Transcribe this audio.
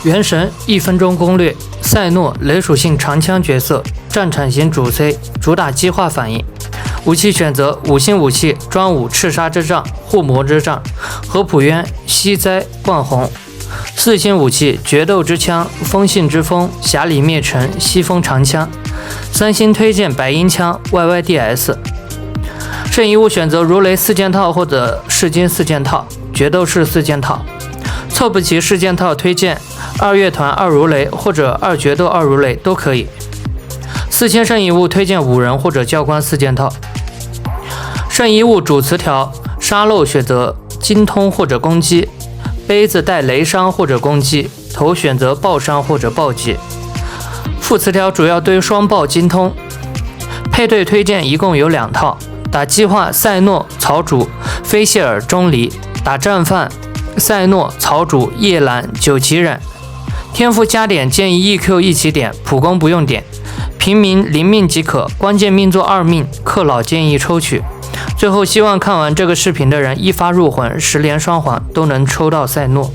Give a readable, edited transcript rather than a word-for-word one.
原神1分钟攻略：赛诺雷属性长枪角色，战场型主 C， 主打激化反应。武器选择5星武器：专武赤杀之杖、护魔之杖、合浦渊、息灾、冠红。4星武器：决斗之枪、风信之风、侠里灭尘、西风长枪。3星推荐白鹰枪 YYDS。圣遗物选择如雷4件套或者噬金4件套、决斗士4件套。凑不齐4件套推荐2乐团2如雷或者2决斗2如雷都可以。4星圣遗物推荐5人或者教官4件套。圣遗物主词条：沙漏选择精通或者攻击，杯子带雷伤或者攻击，头选择爆伤或者暴击。副词条主要堆双爆精通。配对推荐一共有2套。打激化赛诺草主菲谢尔钟离，打战犯赛诺草主叶兰九旗忍。天赋加点建议 EQ 一起点，普攻不用点。平民0命即可，关键命做2命，克老建议抽取。最后希望看完这个视频的人一发入魂10连双环都能抽到赛诺。